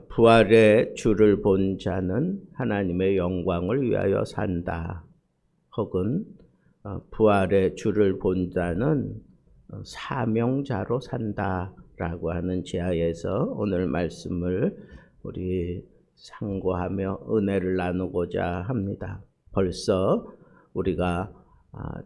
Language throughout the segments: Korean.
부활의 주를 본 자는 하나님의 영광을 위하여 산다. 혹은 부활의 주를 본 자는 사명자로 산다라고 하는 지하에서 오늘 말씀을 우리 상고하며 은혜를 나누고자 합니다. 벌써 우리가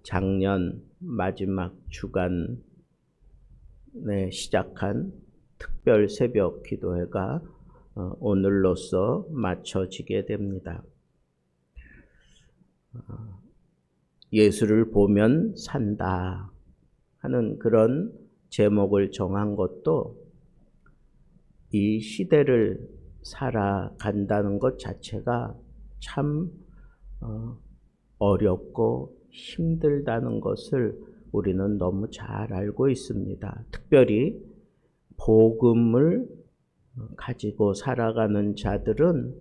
작년 마지막 주간에 시작한 특별 새벽 기도회가 오늘로써 마쳐지게 됩니다. 예수를 보면 산다 하는 그런 제목을 정한 것도 이 시대를 살아간다는 것 자체가 참 어렵고 힘들다는 것을 우리는 너무 잘 알고 있습니다. 특별히 복음을 가지고 살아가는 자들은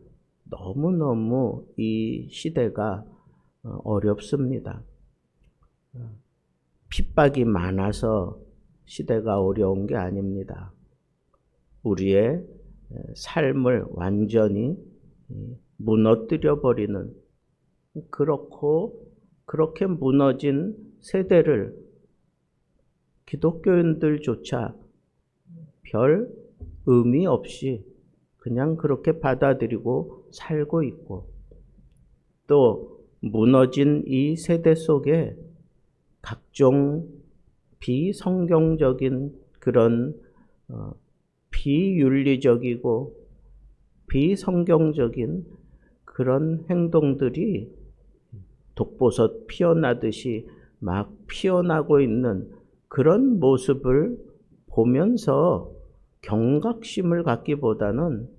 너무너무 이 시대가 어렵습니다. 핍박이 많아서 시대가 어려운 게 아닙니다. 우리의 삶을 완전히 무너뜨려 버리는 그렇게 무너진 세대를 기독교인들조차 별 의미 없이 그냥 그렇게 받아들이고 살고 있고, 또 무너진 이 세대 속에 각종 비성경적인 그런 비윤리적이고 비성경적인 그런 행동들이 독버섯 피어나듯이 막 피어나고 있는 그런 모습을 보면서 경각심을 갖기보다는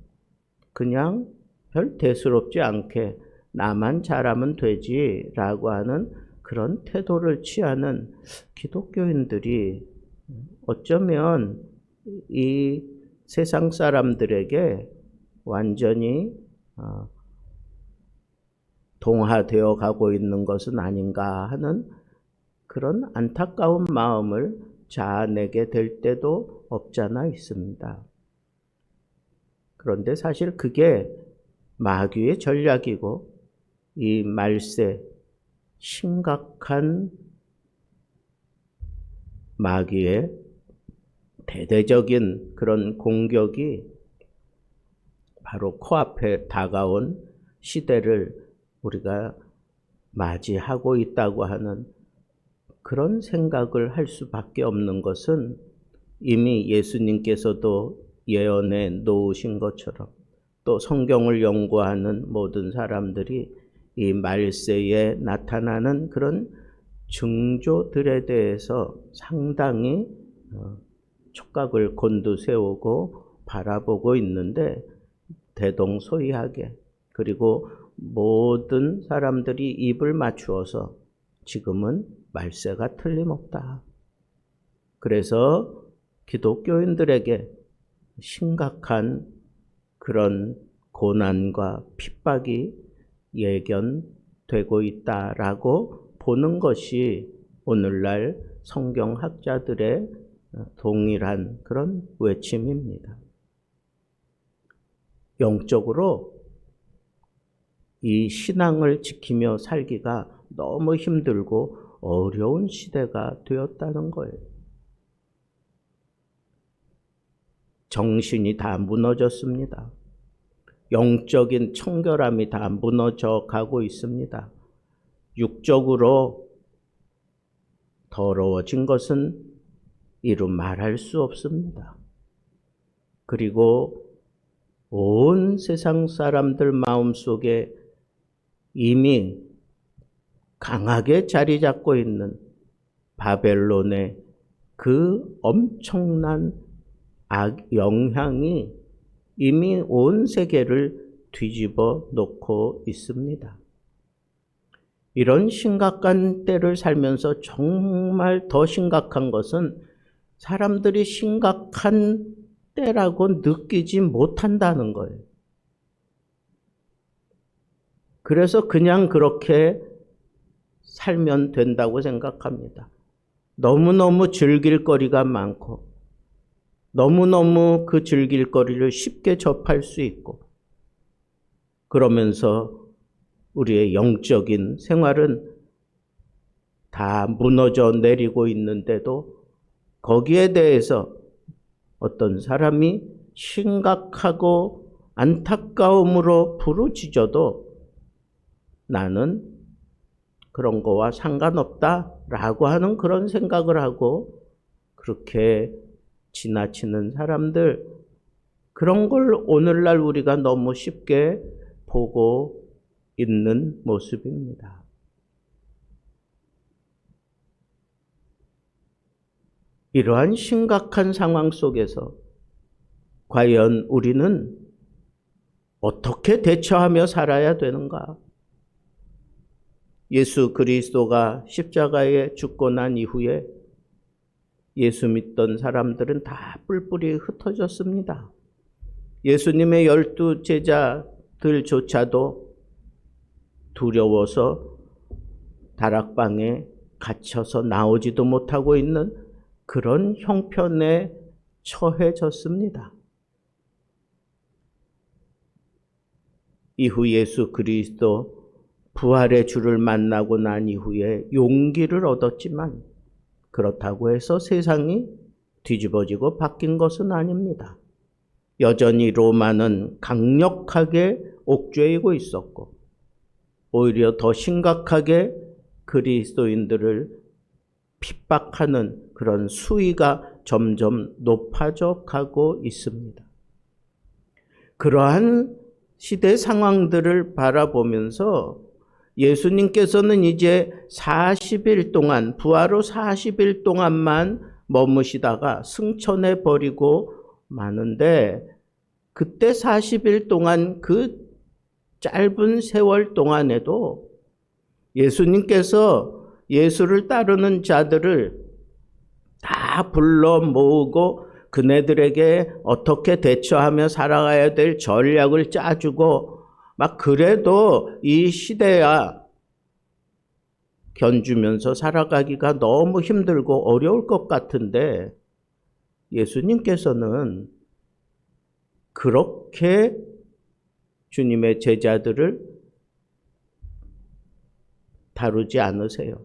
그냥 별 대수롭지 않게 나만 잘하면 되지라고 하는 그런 태도를 취하는 기독교인들이 어쩌면 이 세상 사람들에게 완전히 동화되어 가고 있는 것은 아닌가 하는 그런 안타까운 마음을 자아내게 될 때도 없잖아 있습니다. 그런데 사실 그게 마귀의 전략이고, 이 말세 심각한 마귀의 대대적인 그런 공격이 바로 코앞에 다가온 시대를 우리가 맞이하고 있다고 하는 그런 생각을 할 수밖에 없는 것은 이미 예수님께서도 예언해 놓으신 것처럼, 또 성경을 연구하는 모든 사람들이 이 말세에 나타나는 그런 징조들에 대해서 상당히 촉각을 곤두세우고 바라보고 있는데, 대동소이하게, 그리고 모든 사람들이 입을 맞추어서 지금은 말세가 틀림없다. 그래서 기독교인들에게 심각한 그런 고난과 핍박이 예견되고 있다라고 보는 것이 오늘날 성경학자들의 동일한 그런 외침입니다. 영적으로 이 신앙을 지키며 살기가 너무 힘들고 어려운 시대가 되었다는 거예요. 정신이 다 무너졌습니다. 영적인 청결함이 다 무너져 가고 있습니다. 육적으로 더러워진 것은 이루 말할 수 없습니다. 그리고 온 세상 사람들 마음속에 이미 강하게 자리 잡고 있는 바벨론의 그 엄청난 악 영향이 이미 온 세계를 뒤집어 놓고 있습니다. 이런 심각한 때를 살면서 정말 더 심각한 것은 사람들이 심각한 때라고 느끼지 못한다는 거예요. 그래서 그냥 그렇게 살면 된다고 생각합니다. 너무너무 즐길 거리가 많고 너무너무 그 즐길거리를 쉽게 접할 수 있고, 그러면서 우리의 영적인 생활은 다 무너져 내리고 있는데도 거기에 대해서 어떤 사람이 심각하고 안타까움으로 부르짖어도 나는 그런 거와 상관없다라고 하는 그런 생각을 하고 그렇게 지나치는 사람들, 그런 걸 오늘날 우리가 너무 쉽게 보고 있는 모습입니다. 이러한 심각한 상황 속에서 과연 우리는 어떻게 대처하며 살아야 되는가? 예수 그리스도가 십자가에 죽고 난 이후에 예수 믿던 사람들은 다 뿔뿔이 흩어졌습니다. 예수님의 12 제자들조차도 두려워서 다락방에 갇혀서 나오지도 못하고 있는 그런 형편에 처해졌습니다. 이후 예수 그리스도 부활의 주를 만나고 난 이후에 용기를 얻었지만 그렇다고 해서 세상이 뒤집어지고 바뀐 것은 아닙니다. 여전히 로마는 강력하게 옥죄이고 있었고 오히려 더 심각하게 그리스도인들을 핍박하는 그런 수위가 점점 높아져 가고 있습니다. 그러한 시대 상황들을 바라보면서 예수님께서는 이제 40일 동안, 부활 후 40일 동안만 머무시다가 승천해 버리고 마는데, 그때 40일 동안 그 짧은 세월 동안에도 예수님께서 예수를 따르는 자들을 다 불러 모으고 그네들에게 어떻게 대처하며 살아가야 될 전략을 짜주고, 막 그래도 이 시대야 견주면서 살아가기가 너무 힘들고 어려울 것 같은데 예수님께서는 그렇게 주님의 제자들을 다루지 않으세요.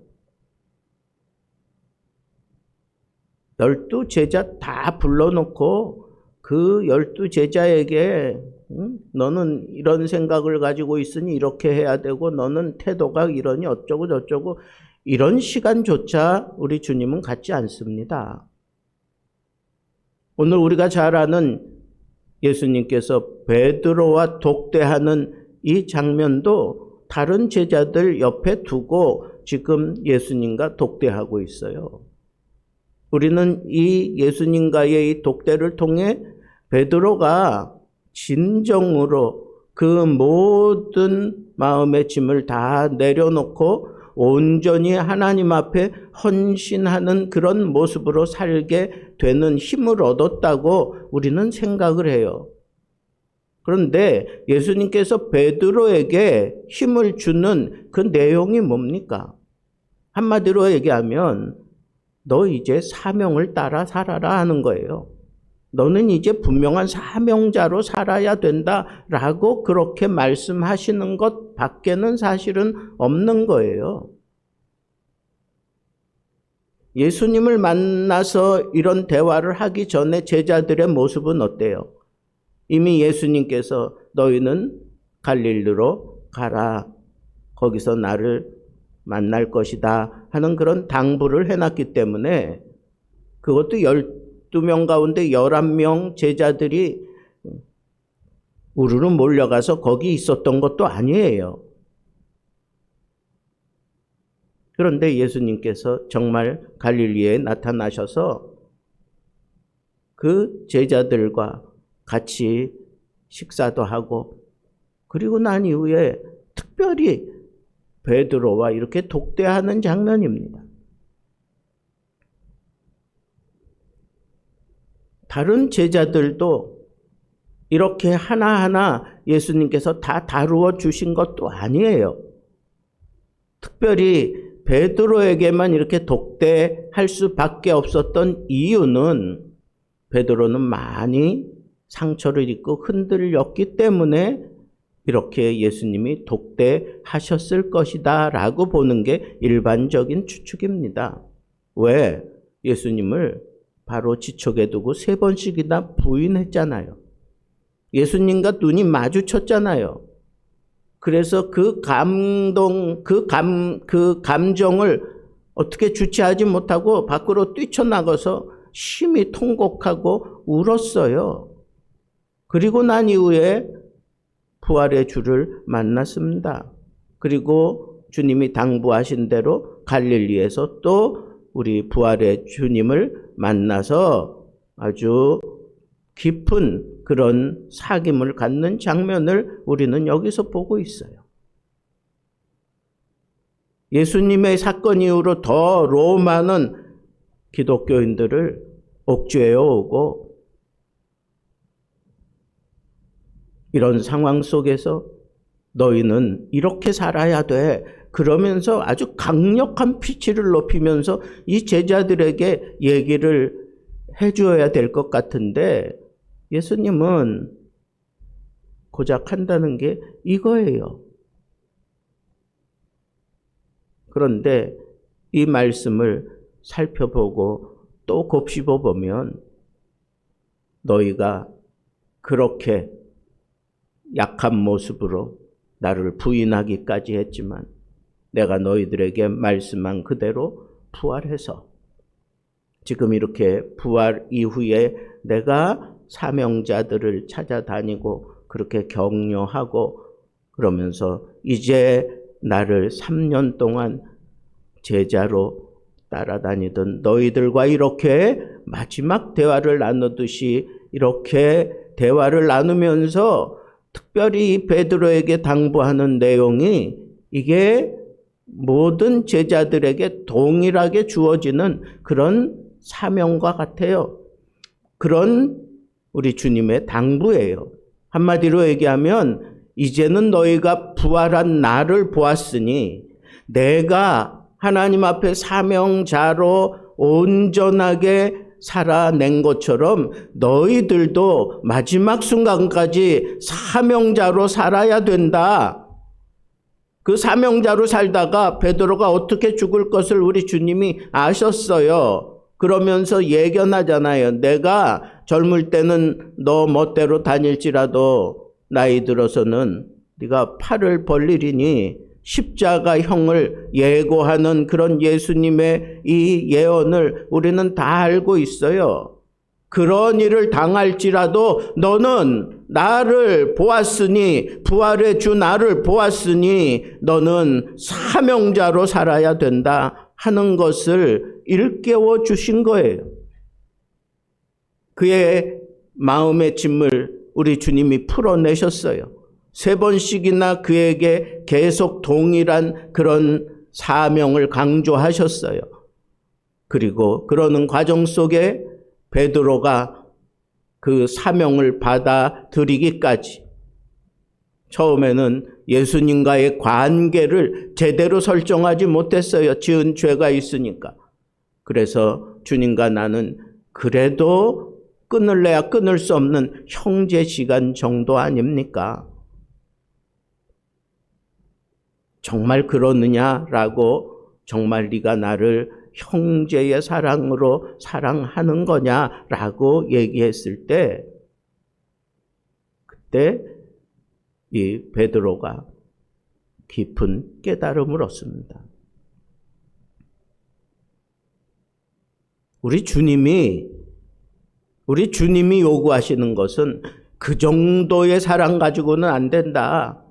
12 제자 다 불러놓고 그 12 제자에게 너는 이런 생각을 가지고 있으니 이렇게 해야 되고 너는 태도가 이러니 어쩌고 저쩌고 이런 시간조차 우리 주님은 갖지 않습니다. 오늘 우리가 잘 아는 예수님께서 베드로와 독대하는 이 장면도 다른 제자들 옆에 두고 지금 예수님과 독대하고 있어요. 우리는 이 예수님과의 이 독대를 통해 베드로가 진정으로 그 모든 마음의 짐을 다 내려놓고 온전히 하나님 앞에 헌신하는 그런 모습으로 살게 되는 힘을 얻었다고 우리는 생각을 해요. 그런데 예수님께서 베드로에게 힘을 주는 그 내용이 뭡니까? 한마디로 얘기하면 너 이제 사명을 따라 살아라 하는 거예요. 너는 이제 분명한 사명자로 살아야 된다라고 그렇게 말씀하시는 것 밖에는 사실은 없는 거예요. 예수님을 만나서 이런 대화를 하기 전에 제자들의 모습은 어때요? 이미 예수님께서 너희는 갈릴리로 가라. 거기서 나를 만날 것이다 하는 그런 당부를 해놨기 때문에 그것도 12명 가운데 11명 제자들이 우르르 몰려가서 거기 있었던 것도 아니에요. 그런데 예수님께서 정말 갈릴리에 나타나셔서 그 제자들과 같이 식사도 하고 그리고 난 이후에 특별히 베드로와 이렇게 독대하는 장면입니다. 다른 제자들도 이렇게 하나하나 예수님께서 다 다루어 주신 것도 아니에요. 특별히 베드로에게만 이렇게 독대할 수밖에 없었던 이유는 베드로는 많이 상처를 입고 흔들렸기 때문에 이렇게 예수님이 독대하셨을 것이다 라고 보는 게 일반적인 추측입니다. 왜? 예수님을 바로 지척에 두고 3번씩이나 부인했잖아요. 예수님과 눈이 마주쳤잖아요. 그래서 그 감정을 어떻게 주체하지 못하고 밖으로 뛰쳐나가서 심히 통곡하고 울었어요. 그리고 난 이후에 부활의 주를 만났습니다. 그리고 주님이 당부하신 대로 갈릴리에서 또 우리 부활의 주님을 만나서 아주 깊은 그런 사귐을 갖는 장면을 우리는 여기서 보고 있어요. 예수님의 사건 이후로 더 로마는 기독교인들을 옥죄어 오고 이런 상황 속에서 너희는 이렇게 살아야 돼. 그러면서 아주 강력한 피치를 높이면서 이 제자들에게 얘기를 해줘야 될 것 같은데 예수님은 고작 한다는 게 이거예요. 그런데 이 말씀을 살펴보고 또 곱씹어 보면 너희가 그렇게 약한 모습으로 나를 부인하기까지 했지만 내가 너희들에게 말씀한 그대로 부활해서 지금 이렇게 부활 이후에 내가 사명자들을 찾아다니고 그렇게 격려하고 그러면서 이제 나를 3년 동안 제자로 따라다니던 너희들과 이렇게 마지막 대화를 나누듯이 이렇게 대화를 나누면서 특별히 베드로에게 당부하는 내용이 이게 모든 제자들에게 동일하게 주어지는 그런 사명과 같아요. 그런 우리 주님의 당부예요. 한마디로 얘기하면 이제는 너희가 부활한 나를 보았으니 내가 하나님 앞에 사명자로 온전하게 살아낸 것처럼 너희들도 마지막 순간까지 사명자로 살아야 된다. 그 사명자로 살다가 베드로가 어떻게 죽을 것을 우리 주님이 아셨어요. 그러면서 예견하잖아요. 내가 젊을 때는 너 멋대로 다닐지라도 나이 들어서는 네가 팔을 벌리리니 십자가형을 예고하는 그런 예수님의 이 예언을 우리는 다 알고 있어요. 그런 일을 당할지라도 너는 나를 보았으니 부활의 주 나를 보았으니 너는 사명자로 살아야 된다 하는 것을 일깨워 주신 거예요. 그의 마음의 짐을 우리 주님이 풀어내셨어요. 3번씩이나 그에게 계속 동일한 그런 사명을 강조하셨어요. 그리고 그러는 과정 속에 베드로가 그 사명을 받아들이기까지 처음에는 예수님과의 관계를 제대로 설정하지 못했어요. 지은 죄가 있으니까. 그래서 주님과 나는 그래도 끊을래야 끊을 수 없는 형제 시간 정도 아닙니까? 정말 그러느냐라고 정말 네가 나를 형제의 사랑으로 사랑하는 거냐라고 얘기했을 때 그때 이 베드로가 깊은 깨달음을 얻습니다. 우리 주님이 요구하시는 것은 그 정도의 사랑 가지고는 안 된다.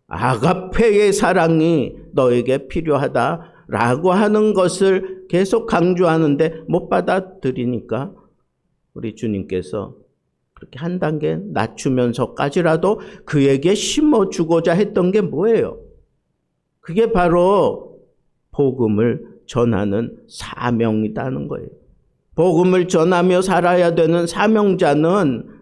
아가페의 사랑이 너에게 필요하다라고 하는 것을 계속 강조하는데 못 받아들이니까 우리 주님께서 그렇게 한 단계 낮추면서까지라도 그에게 심어주고자 했던 게 뭐예요? 그게 바로 복음을 전하는 사명이라는 거예요. 복음을 전하며 살아야 되는 사명자는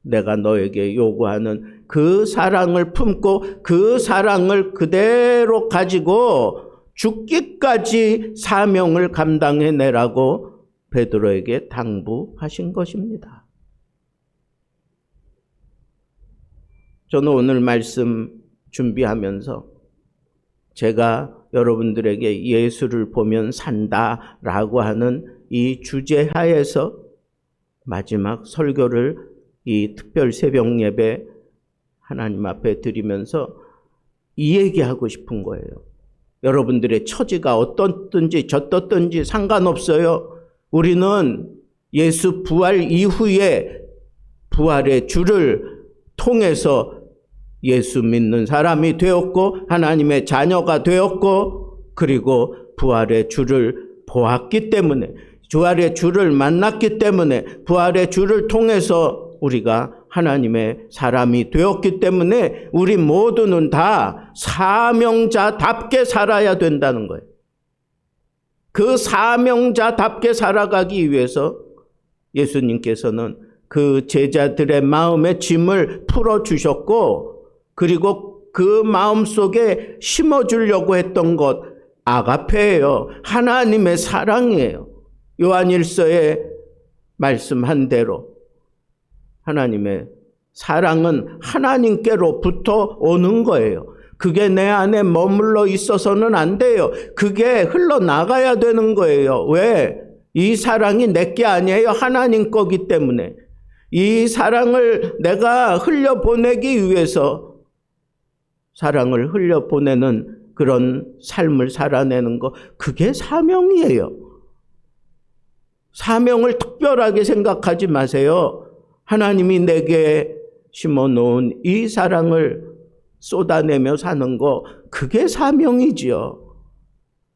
내가 너에게 요구하는 그 사랑을 품고 그 사랑을 그대로 가지고 죽기까지 사명을 감당해내라고 베드로에게 당부하신 것입니다. 저는 오늘 말씀 준비하면서 제가 여러분들에게 예수를 보면 산다라고 하는 이 주제하에서 마지막 설교를 이 특별 새벽 예배 하나님 앞에 드리면서 이 얘기하고 싶은 거예요. 여러분들의 처지가 어떻든지 저떻든지 상관없어요. 우리는 예수 부활 이후에 부활의 주를 통해서 예수 믿는 사람이 되었고 하나님의 자녀가 되었고 그리고 부활의 주를 보았기 때문에 부활의 주를 만났기 때문에 부활의 주를 통해서 우리가 하나님의 사람이 되었기 때문에 우리 모두는 다 사명자답게 살아야 된다는 거예요. 그 사명자답게 살아가기 위해서 예수님께서는 그 제자들의 마음의 짐을 풀어주셨고 그리고 그 마음속에 심어주려고 했던 것 아가페예요. 하나님의 사랑이에요. 요한일서에 말씀한 대로 하나님의 사랑은 하나님께로부터 오는 거예요. 그게 내 안에 머물러 있어서는 안 돼요. 그게 흘러나가야 되는 거예요. 왜? 이 사랑이 내게 아니에요. 하나님 거기 때문에. 이 사랑을 내가 흘려보내기 위해서 사랑을 흘려보내는 그런 삶을 살아내는 거, 그게 사명이에요. 사명을 특별하게 생각하지 마세요. 하나님이 내게 심어놓은 이 사랑을 쏟아내며 사는 거, 그게 사명이지요.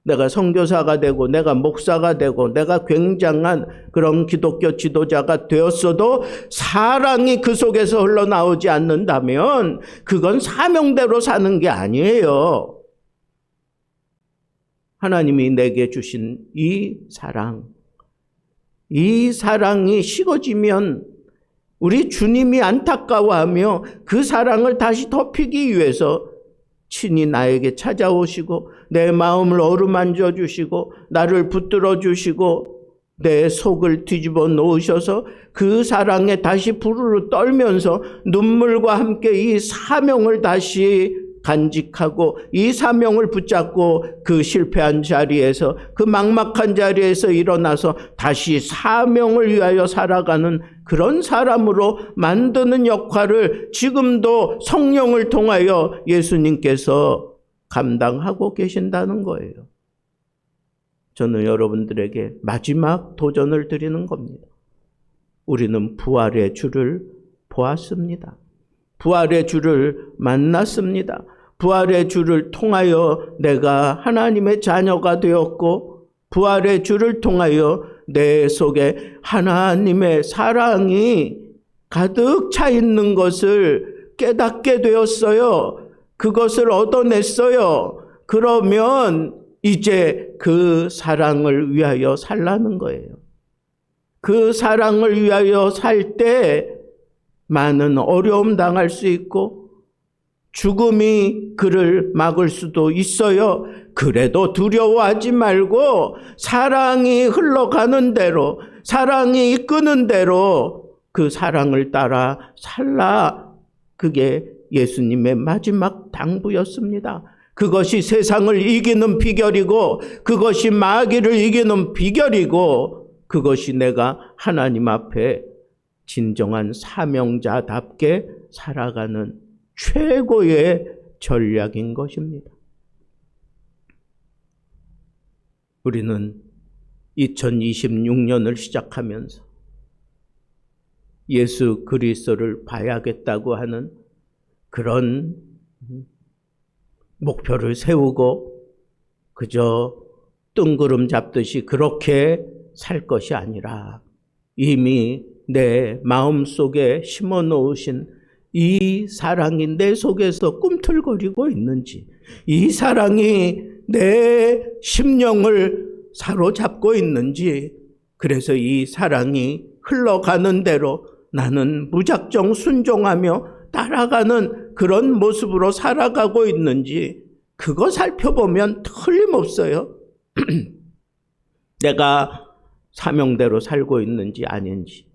내가 선교사가 되고 내가 목사가 되고 내가 굉장한 그런 기독교 지도자가 되었어도 사랑이 그 속에서 흘러나오지 않는다면 그건 사명대로 사는 게 아니에요. 하나님이 내게 주신 이 사랑이 식어지면 우리 주님이 안타까워하며 그 사랑을 다시 덮이기 위해서 친히 나에게 찾아오시고 내 마음을 어루만져 주시고 나를 붙들어 주시고 내 속을 뒤집어 놓으셔서 그 사랑에 다시 부르르 떨면서 눈물과 함께 이 사명을 다시 간직하고 이 사명을 붙잡고 그 실패한 자리에서 그 막막한 자리에서 일어나서 다시 사명을 위하여 살아가는 그런 사람으로 만드는 역할을 지금도 성령을 통하여 예수님께서 감당하고 계신다는 거예요. 저는 여러분들에게 마지막 도전을 드리는 겁니다. 우리는 부활의 주를 보았습니다. 부활의 주를 만났습니다. 부활의 주를 통하여 내가 하나님의 자녀가 되었고 부활의 주를 통하여 내 속에 하나님의 사랑이 가득 차 있는 것을 깨닫게 되었어요. 그것을 얻어냈어요. 그러면 이제 그 사랑을 위하여 살라는 거예요. 그 사랑을 위하여 살 때 많은 어려움 당할 수 있고 죽음이 그를 막을 수도 있어요. 그래도 두려워하지 말고 사랑이 흘러가는 대로, 사랑이 이끄는 대로 그 사랑을 따라 살라. 그게 예수님의 마지막 당부였습니다. 그것이 세상을 이기는 비결이고 그것이 마귀를 이기는 비결이고 그것이 내가 하나님 앞에 진정한 사명자답게 살아가는 최고의 전략인 것입니다. 우리는 2026년을 시작하면서 예수 그리스도를 봐야겠다고 하는 그런 목표를 세우고 그저 뜬구름 잡듯이 그렇게 살 것이 아니라 이미 내 마음속에 심어 놓으신 이 사랑이 내 속에서 꿈틀거리고 있는지, 이 사랑이 내 심령을 사로잡고 있는지, 그래서 이 사랑이 흘러가는 대로 나는 무작정 순종하며 따라가는 그런 모습으로 살아가고 있는지 그거 살펴보면 틀림없어요. 내가 사명대로 살고 있는지 아닌지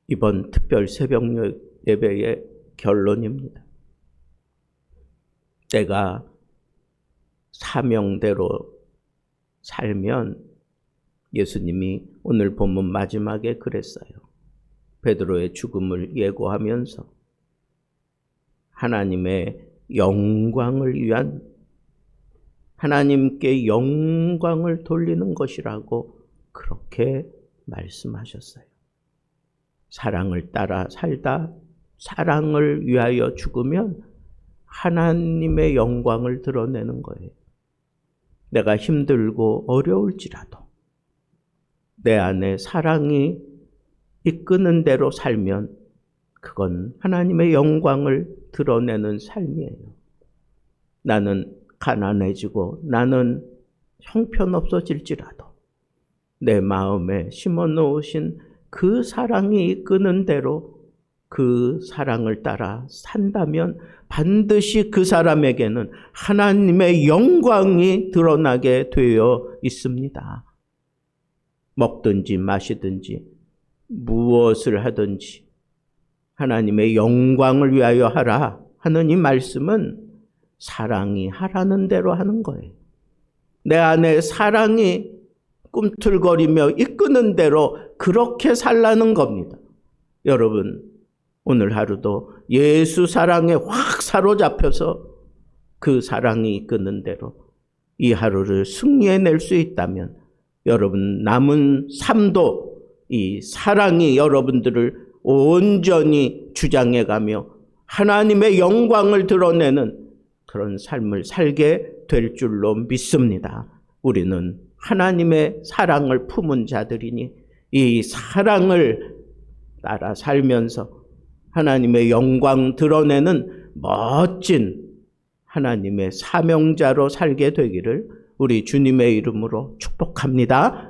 이번 특별 새벽 예배의 결론입니다. 내가 사명대로 살면 예수님이 오늘 본문 마지막에 그랬어요. 베드로의 죽음을 예고하면서 하나님의 영광을 위한 하나님께 영광을 돌리는 것이라고 그렇게 말씀하셨어요. 사랑을 따라 살다 사랑을 위하여 죽으면 하나님의 영광을 드러내는 거예요. 내가 힘들고 어려울지라도 내 안에 사랑이 이끄는 대로 살면 그건 하나님의 영광을 드러내는 삶이에요. 나는 가난해지고 나는 형편없어질지라도 내 마음에 심어놓으신 그 사랑이 이끄는 대로 그 사랑을 따라 산다면 반드시 그 사람에게는 하나님의 영광이 드러나게 되어 있습니다. 먹든지 마시든지 무엇을 하든지 하나님의 영광을 위하여 하라 하는 이 말씀은 사랑이 하라는 대로 하는 거예요. 내 안에 사랑이 꿈틀거리며 이끄는 대로 그렇게 살라는 겁니다. 여러분, 오늘 하루도 예수 사랑에 확 사로잡혀서 그 사랑이 이끄는 대로 이 하루를 승리해낼 수 있다면 여러분 남은 삶도 이 사랑이 여러분들을 온전히 주장해가며 하나님의 영광을 드러내는 그런 삶을 살게 될 줄로 믿습니다. 우리는 하나님의 사랑을 품은 자들이니 이 사랑을 따라 살면서 하나님의 영광 드러내는 멋진 하나님의 사명자로 살게 되기를 우리 주님의 이름으로 축복합니다.